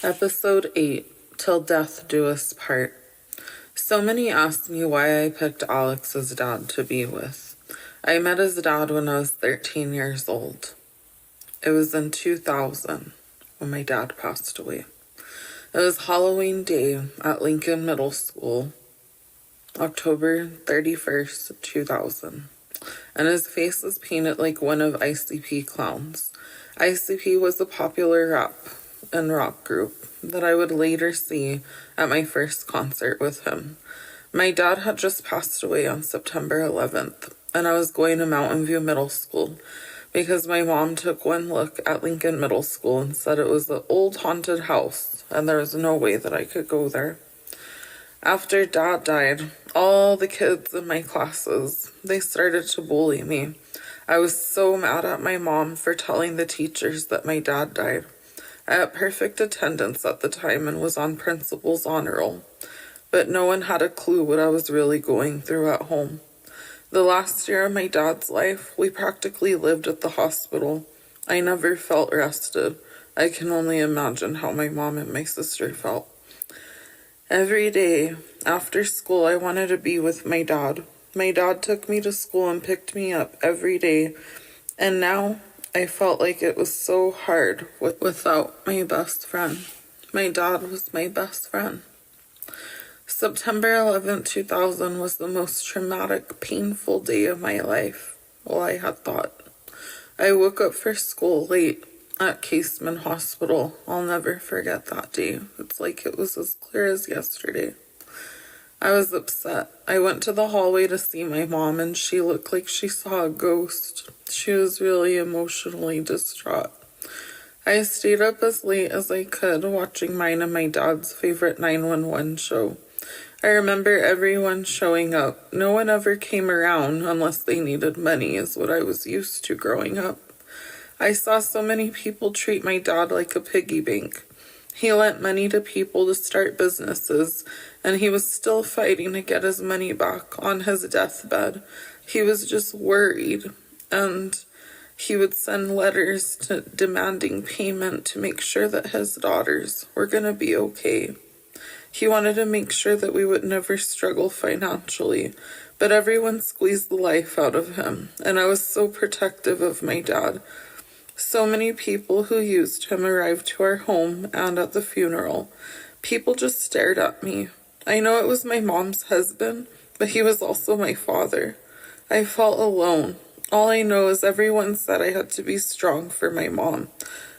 Episode 8, Till Death Do Us Part. So many ask me why I picked Alex's dad to be with. I met his dad when I was 13 years old. It was in 2000 when my dad passed away. It was Halloween Day at Lincoln Middle School, October 31st, 2000. And his face was painted like one of ICP clowns. ICP was a popular rap and rock group that I would later see at my first concert with him. My dad had just passed away on September 11th, and I was going to Mountain View Middle School because my mom took one look at Lincoln Middle School and said it was an old haunted house, and there was no way that I could go there. After Dad died, all the kids in my classes, they started to bully me. I was so mad at my mom for telling the teachers that my dad died. I had perfect attendance at the time and was on principal's honor roll, but no one had a clue what I was really going through at home. The last year of my dad's life, we practically lived at the hospital. I never felt rested. I can only imagine how my mom and my sister felt. Every day after school, I wanted to be with my dad. My dad took me to school and picked me up every day, and now I felt like it was so hard without my best friend. My dad was my best friend. September 11th, 2000 was the most traumatic, painful day of my life. Well, I had thought. I woke up for school late at Caseman Hospital. I'll never forget that day. It's like it was as clear as yesterday. I was upset. I went to the hallway to see my mom, and she looked like she saw a ghost. She was really emotionally distraught. I stayed up as late as I could, watching mine and my dad's favorite 911 show. I remember everyone showing up. No one ever came around unless they needed money, is what I was used to growing up. I saw so many people treat my dad like a piggy bank. He lent money to people to start businesses, and he was still fighting to get his money back on his deathbed. He was just worried, and he would send letters demanding payment to make sure that his daughters were going to be okay. He wanted to make sure that we would never struggle financially, but everyone squeezed the life out of him, and I was so protective of my dad. So many people who used him arrived to our home and at the funeral. People just stared at me. I know it was my mom's husband, but he was also my father. I felt alone. All I know is everyone said I had to be strong for my mom,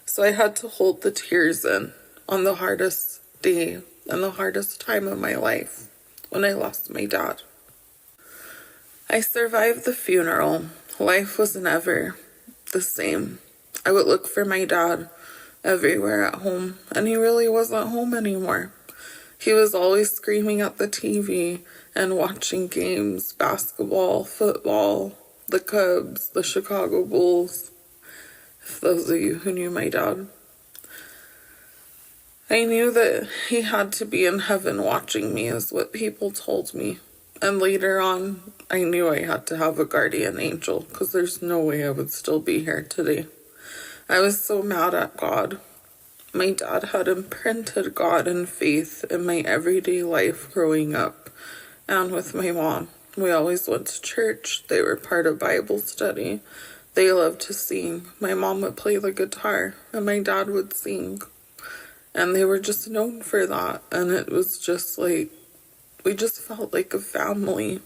so I had to hold the tears in on the hardest day and the hardest time of my life when I lost my dad. I survived the funeral. Life was never the same. I would look for my dad everywhere at home, and he really wasn't home anymore. He was always screaming at the TV and watching games, basketball, football, the Cubs, the Chicago Bulls, if those of you who knew my dad. I knew that he had to be in heaven watching me, is what people told me. And later on, I knew I had to have a guardian angel, because there's no way I would still be here today. I was so mad at God. My dad had imprinted God and faith in my everyday life growing up, and with my mom. We always went to church. They were part of Bible study. They loved to sing. My mom would play the guitar, and my dad would sing. And they were just known for that, and it was just like, we just felt like a family.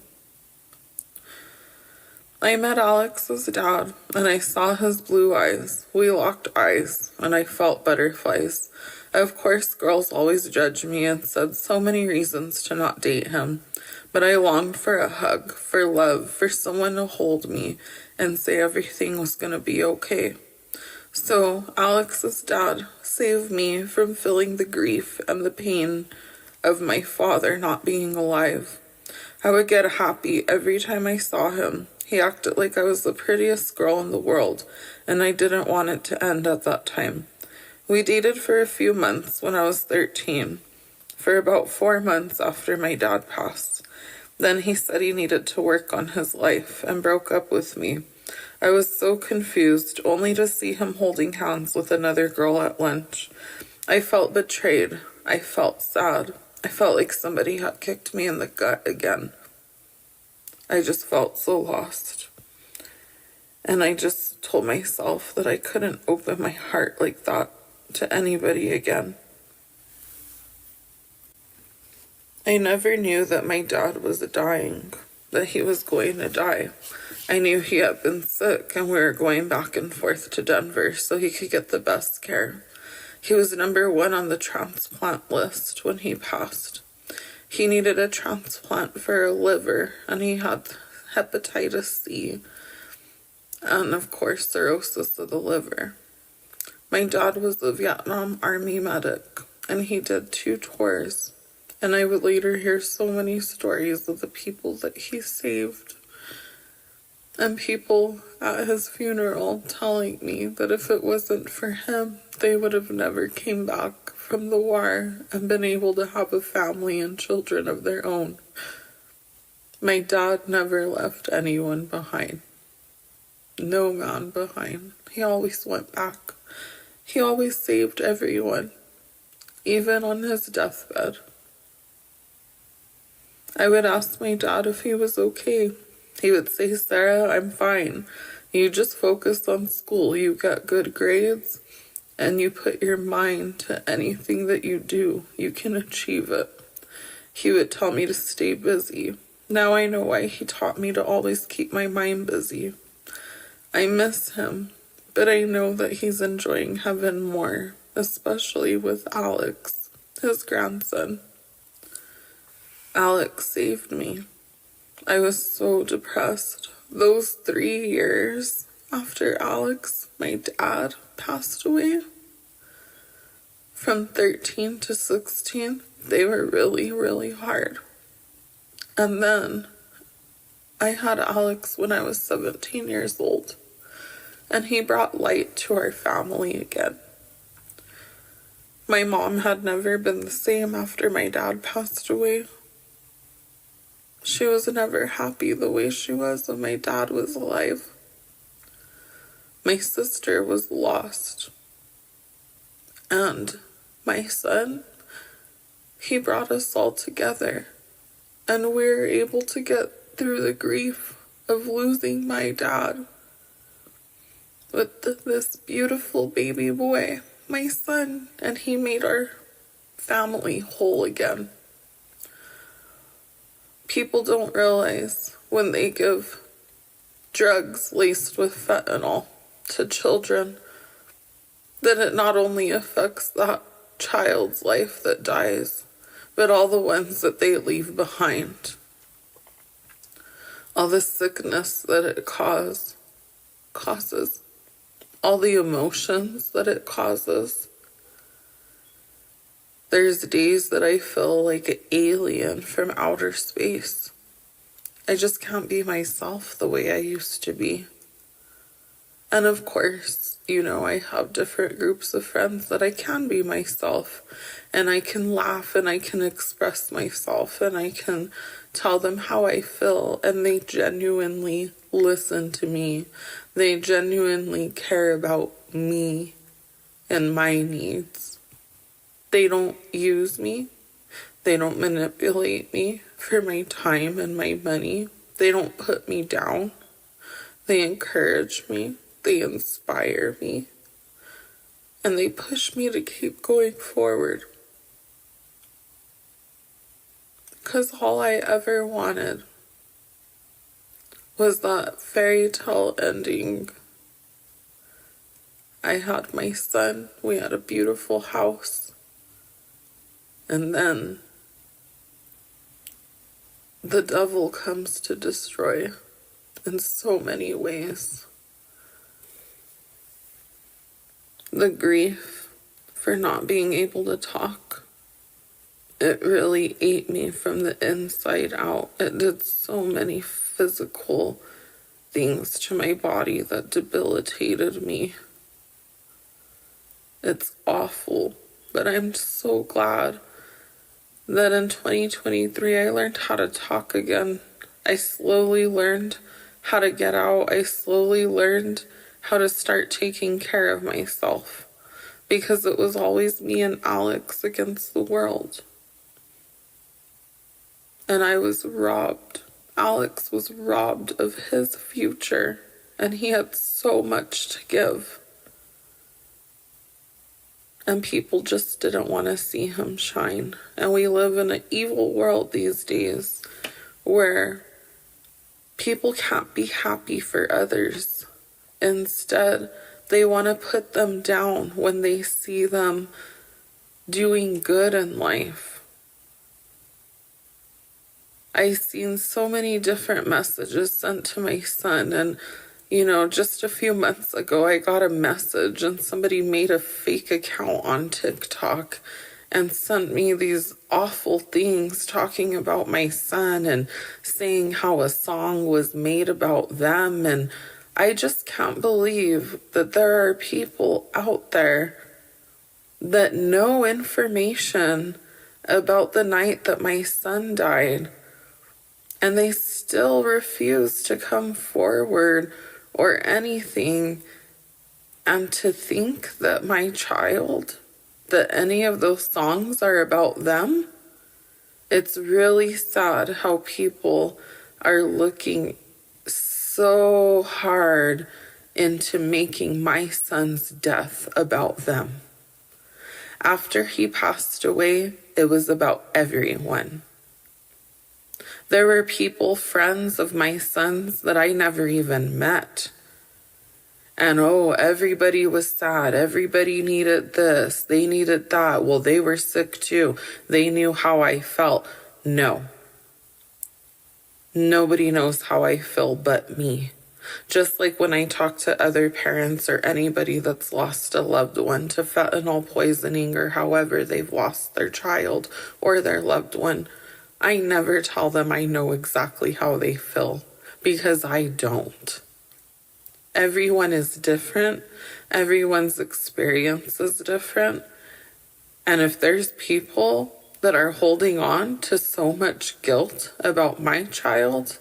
I met Alex's dad, and I saw his blue eyes. We locked eyes, and I felt butterflies. Of course, girls always judged me and said so many reasons to not date him, but I longed for a hug, for love, for someone to hold me and say everything was going to be okay. So Alex's dad saved me from feeling the grief and the pain of my father not being alive. I would get happy every time I saw him. He acted like I was the prettiest girl in the world, and I didn't want it to end at that time. We dated for a few months when I was 13, for about 4 months after my dad passed. Then he said he needed to work on his life and broke up with me. I was so confused, only to see him holding hands with another girl at lunch. I felt betrayed. I felt sad. I felt like somebody had kicked me in the gut again. I just felt so lost. And I just told myself that I couldn't open my heart like that to anybody again. I never knew that my dad was dying, that he was going to die. I knew he had been sick and we were going back and forth to Denver so he could get the best care. He was number 1 on the transplant list when he passed. He needed a transplant for a liver, and he had hepatitis C, and of course cirrhosis of the liver. My dad was a Vietnam Army medic, and he did 2 tours, and I would later hear so many stories of the people that he saved, and people at his funeral telling me that if it wasn't for him, they would have never came back from the war and been able to have a family and children of their own. My dad never left anyone behind. No man behind. He always went back. He always saved everyone, even on his deathbed. I would ask my dad if he was okay. He would say, "Sarah, I'm fine. You just focus on school. You get good grades, and you put your mind to anything that you do. You can achieve it." He would tell me to stay busy. Now I know why he taught me to always keep my mind busy. I miss him, but I know that he's enjoying heaven more, especially with Alex, his grandson. Alex saved me. I was so depressed. Those 3 years after Alex, my dad, passed away, from 13 to 16, they were really, really hard. And then I had Alex when I was 17 years old, and he brought light to our family again. My mom had never been the same after my dad passed away. She was never happy the way she was when my dad was alive. My sister was lost. And my son, he brought us all together. And we were able to get through the grief of losing my dad with this beautiful baby boy, my son, and he made our family whole again. People don't realize when they give drugs laced with fentanyl to children that it not only affects that child's life that dies, but all the ones that they leave behind. All the sickness that it causes, all the emotions that it causes. There's days that I feel like an alien from outer space. I just can't be myself the way I used to be. And of course, I have different groups of friends that I can be myself, and I can laugh and I can express myself and I can tell them how I feel, and they genuinely listen to me. They genuinely care about me and my needs. They don't use me. They don't manipulate me for my time and my money. They don't put me down. They encourage me. They inspire me. And they push me to keep going forward. Because all I ever wanted was that fairy tale ending. I had my son. We had a beautiful house. And then the devil comes to destroy in so many ways. The grief for not being able to talk, it really ate me from the inside out. It did so many physical things to my body that debilitated me. It's awful, but I'm so glad that in 2023 I learned how to talk again. I slowly learned how to get out. I slowly learned how to start taking care of myself. because it was always me and Alex against the world. And I was robbed. Alex was robbed of his future, and he had so much to give. And people just didn't want to see him shine. And we live in an evil world these days where people can't be happy for others. Instead, they want to put them down when they see them doing good in life. I've seen so many different messages sent to my son, and just a few months ago I got a message and somebody made a fake account on TikTok and sent me these awful things talking about my son and saying how a song was made about them. And I just can't believe that there are people out there that know information about the night that my son died, and they still refuse to come forward or anything, and to think that my child, that any of those songs are about them. It's really sad how people are looking so hard into making my son's death about them. After he passed away, it was about everyone. There were people, friends of my son's, that I never even met. And everybody was sad. Everybody needed this. They needed that. Well, they were sick too. They knew how I felt. No. Nobody knows how I feel but me. Just like when I talk to other parents or anybody that's lost a loved one to fentanyl poisoning or however they've lost their child or their loved one, I never tell them I know exactly how they feel, because I don't. Everyone is different. Everyone's experience is different. And if there's people that are holding on to so much guilt about my child,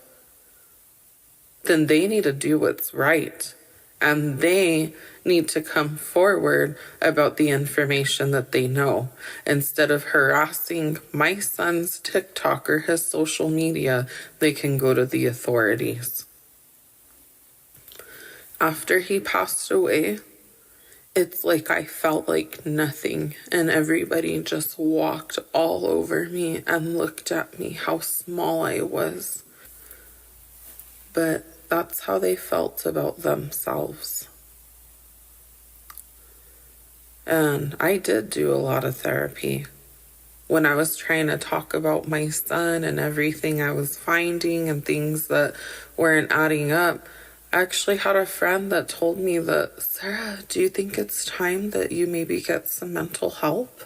then they need to do what's right. And they need to come forward about the information that they know. Instead of harassing my son's TikTok or his social media, they can go to the authorities. After he passed away, it's like I felt like nothing, and everybody just walked all over me and looked at me, how small I was. But that's how they felt about themselves. And I did do a lot of therapy. When I was trying to talk about my son and everything I was finding and things that weren't adding up, I actually had a friend that told me that, Sarah, do you think it's time that you maybe get some mental help?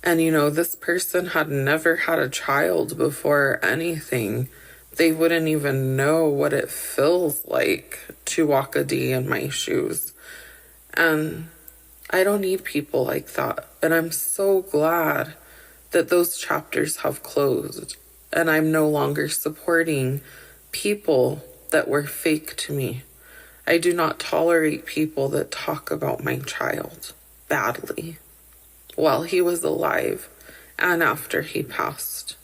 And this person had never had a child before or anything. They wouldn't even know what it feels like to walk a day in my shoes. And I don't need people like that. And I'm so glad that those chapters have closed. And I'm no longer supporting people that were fake to me. I do not tolerate people that talk about my child badly while he was alive and after he passed.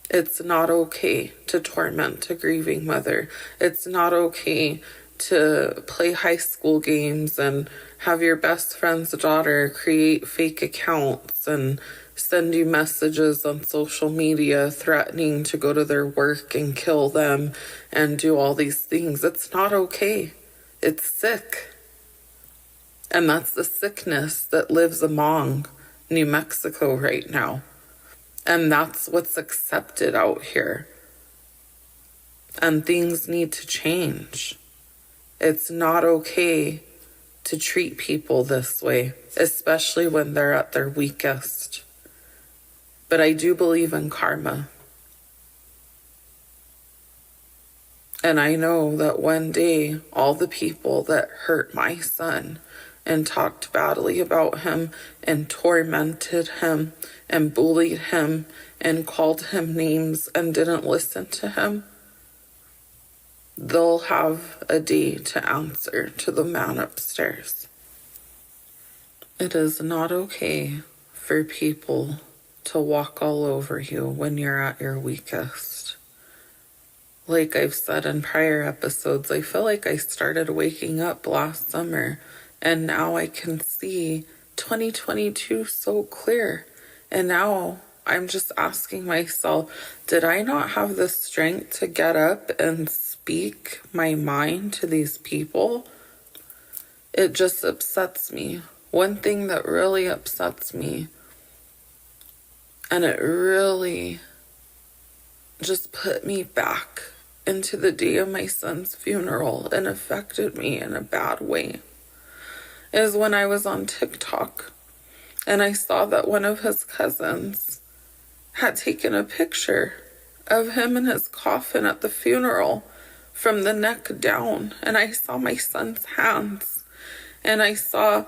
It's not okay to torment a grieving mother. It's not okay to play high school games and have your best friend's daughter create fake accounts and send you messages on social media threatening to go to their work and kill them and do all these things. It's not okay. It's sick. And that's the sickness that lives among New Mexico right now. And that's what's accepted out here. And things need to change. It's not okay to treat people this way, especially when they're at their weakest. But I do believe in karma. And I know that one day, all the people that hurt my son and talked badly about him and tormented him and bullied him and called him names and didn't listen to him, they'll have a day to answer to the man upstairs. It is not okay for people to walk all over you when you're at your weakest. Like I've said in prior episodes, I feel like I started waking up last summer, and now I can see 2022 so clear. And now I'm just asking myself, did I not have the strength to get up and speak my mind to these people? It just upsets me. One thing that really upsets me, and it really just put me back into the day of my son's funeral and affected me in a bad way, is when I was on TikTok and I saw that one of his cousins had taken a picture of him in his coffin at the funeral from the neck down, and I saw my son's hands, and I saw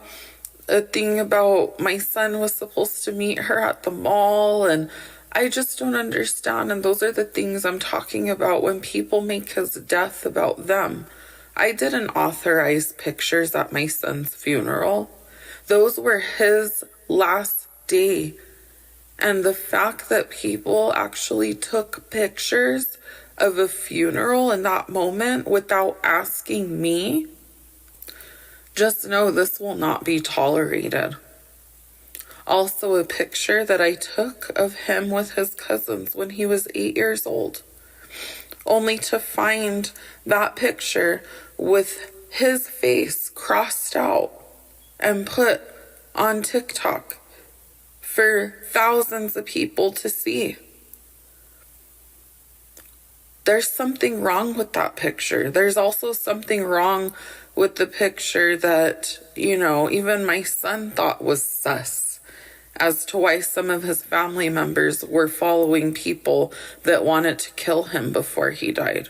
a thing about my son was supposed to meet her at the mall, and I just don't understand. And those are the things I'm talking about when people make his death about them. I didn't authorize pictures at my son's funeral. Those were his last day. And the fact that people actually took pictures of a funeral in that moment without asking me, just know this will not be tolerated. Also, a picture that I took of him with his cousins when he was 8 years old, only to find that picture with his face crossed out and put on TikTok for thousands of people to see. There's something wrong with that picture. There's also something wrong with the picture that, even my son thought was sus as to why some of his family members were following people that wanted to kill him before he died.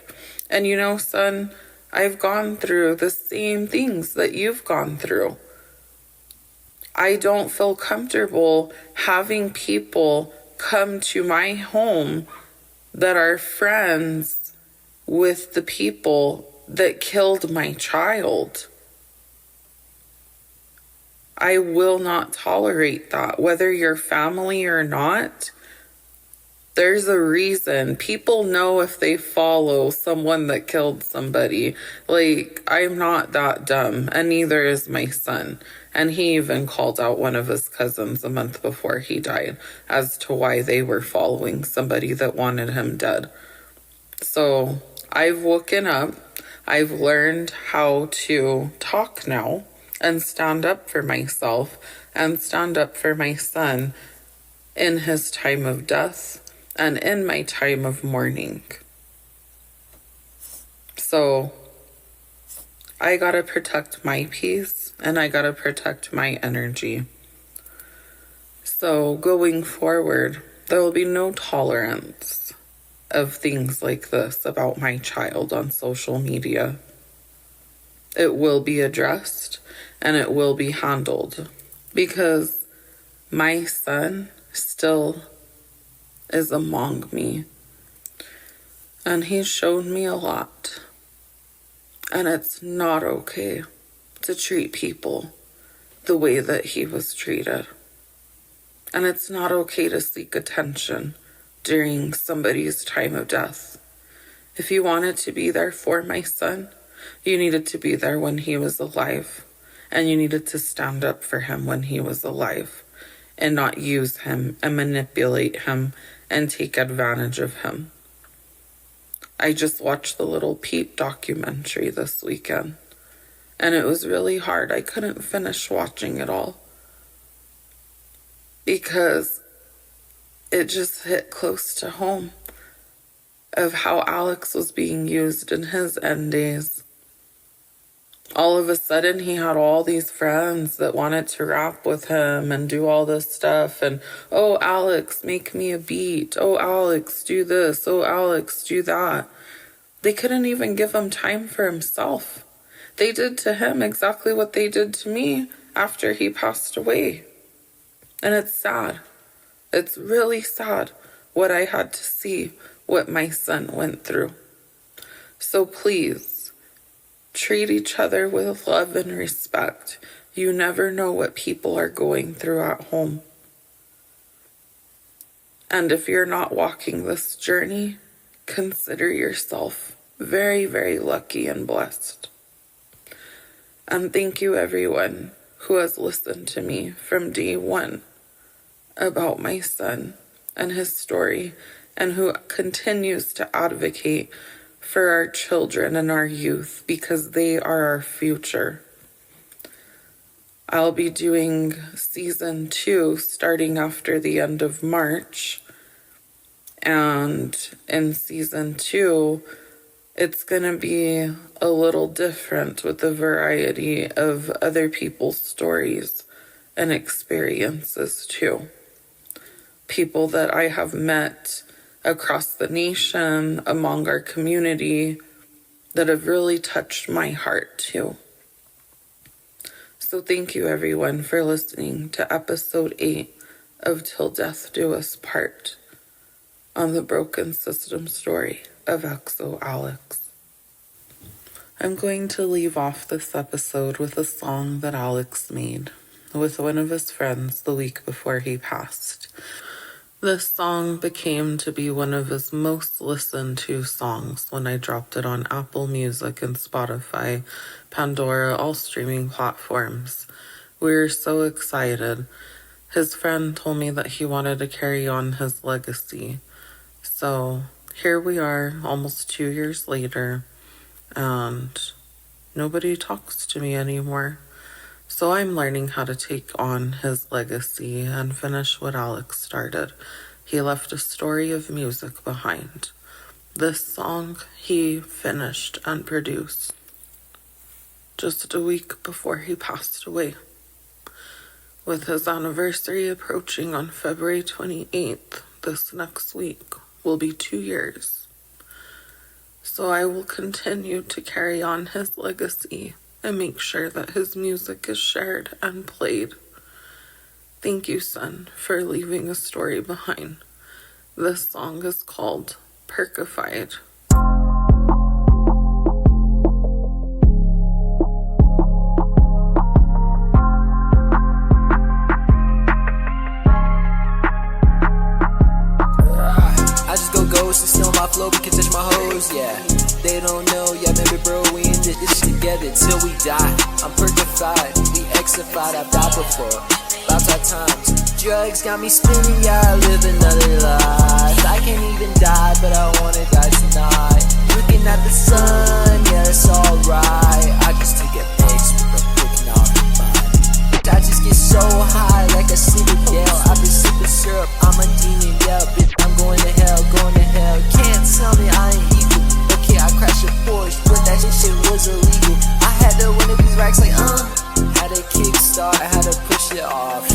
And son, I've gone through the same things that you've gone through. I don't feel comfortable having people come to my home that are friends with the people that killed my child. I will not tolerate that, whether you're family or not. There's a reason. People know if they follow someone that killed somebody. I'm not that dumb, and neither is my son. And he even called out one of his cousins a month before he died as to why they were following somebody that wanted him dead. So I've woken up. I've learned how to talk now and stand up for myself and stand up for my son in his time of death and in my time of mourning. So I gotta protect my peace and I gotta protect my energy. So going forward, there will be no tolerance of things like this about my child on social media. It will be addressed and it will be handled because my son still is among me, and he's shown me a lot. And it's not okay to treat people the way that he was treated. And it's not okay to seek attention during somebody's time of death. If you wanted to be there for my son, you needed to be there when he was alive. And you needed to stand up for him when he was alive and not use him and manipulate him and take advantage of him. I just watched the Little Peep documentary this weekend, and it was really hard. I couldn't finish watching it all because it just hit close to home of how Alex was being used in his end days. All of a sudden, he had all these friends that wanted to rap with him and do all this stuff. And, oh, Alex, make me a beat. Oh, Alex, do this. Oh, Alex, do that. They couldn't even give him time for himself. They did to him exactly what they did to me after he passed away. And it's sad. It's really sad what I had to see, what my son went through. So please, treat each other with love and respect. You never know what people are going through at home. And if you're not walking this journey, consider yourself very, very lucky and blessed. And thank you, everyone who has listened to me from day one about my son and his story, and who continues to advocate for our children and our youth, because they are our future. I'll be doing season 2 starting after the end of March. And in season 2, it's going to be a little different with a variety of other people's stories and experiences too. People that I have met across the nation, among our community, that have really touched my heart too. So thank you, everyone, for listening to episode 8 of Till Death Do Us Part on the broken system story of XO Alex. I'm going to leave off this episode with a song that Alex made with one of his friends the week before he passed. This song became to be one of his most listened to songs when I dropped it on Apple Music and Spotify, Pandora, all streaming platforms. We were so excited. His friend told me that he wanted to carry on his legacy. So here we are, almost 2 years later, and nobody talks to me anymore. So I'm learning how to take on his legacy and finish what Alex started. He left a story of music behind. This song he finished and produced just a week before he passed away. With his anniversary approaching on February 28th, this next week will be 2 years. So I will continue to carry on his legacy and make sure that his music is shared and played. Thank you, son, for leaving a story behind. This song is called Perkified. I just go ghost and still my flow, we can touch my hoes, yeah. They don't know, yeah, maybe bro, we in this together till we die. I'm perkified, we exified, I've died before. About our times, drugs got me spinning, yeah, I live another life. I can't even die, but I wanna die tonight. Looking at the sun, yeah, it's alright. I just take a pics with a broken off the mind. I just get so high, like a citadel. I've been sipping syrup, I'm a demon, yeah, bitch, I'm going to hell, going to hell. Can't tell me I ain't evil. Okay, I crashed a Porsche, but that shit was illegal. I had to win these racks like, had a kickstart, I had to push it off.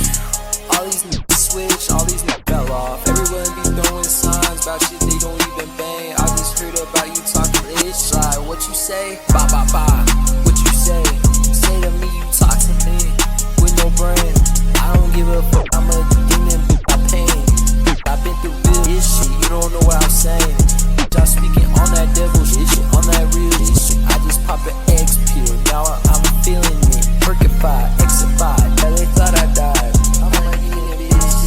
All these niggas switch, all these niggas fell off. Everyone be throwing signs about shit they don't even bang. I just heard about you talking ish. Like, what you say? Ba ba ba. What you say? Say to me, you talk to me with no brain. I don't give a fuck, I'm a demon, I pain. I've been through this shit, you don't know what I'm saying. I'm speaking on that devil shit, on that real shit. I just pop an X pill, now I'm feeling it. Perkified, exified, yeah, they thought I died. I'm like,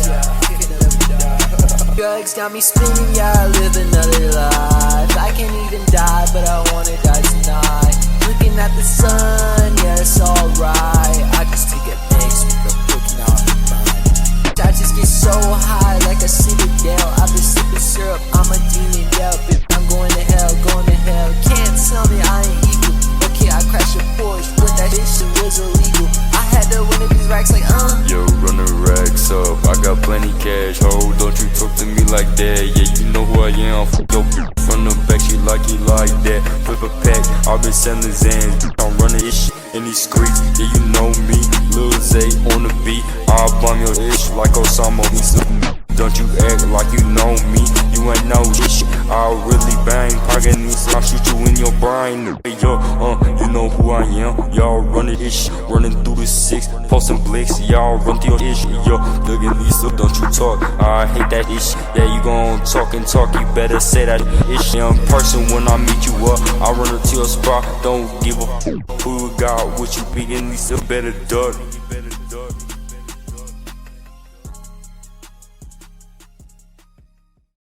yeah, I can never die. Drugs got me spinning, yeah, I live another life. I can't even die, but I wanna die tonight. Looking at the sun, yeah, it's alright. I just take a pics with a broken off the mind. I just get so high, like a citadel. I've been sipping syrup, I'm a demon, yeah, bitch, I'm going to hell, going to hell. Can't tell me I ain't evil. Okay, I crashed a Porsche, but that shit was illegal. I had to win these racks like, Yo, run the racks up, I got plenty cash, ho, don't you talk to me like that. Yeah, you know who I am, fuck your bitch from the back, she like it like that. Flip a pack, I've been selling Zans, I'm running this shit in these streets. Yeah, you know me, Lil Zay on the beat. I'll bomb your ish like Osama. Don't you act like you know me, you ain't know this shit. I'll really bang, parking this, I'll shoot you in your brain. Hey, yo, you know who I am. Y'all running this shit, running through the 6, posting blicks. Y'all run through your ish, yo. Look at Lisa, don't you talk. I hate that ish. Yeah, you gon' talk and talk, you better say that ish. In person when I meet you up, I run her to your spot. Don't give a who got what you begging Lisa, better duck.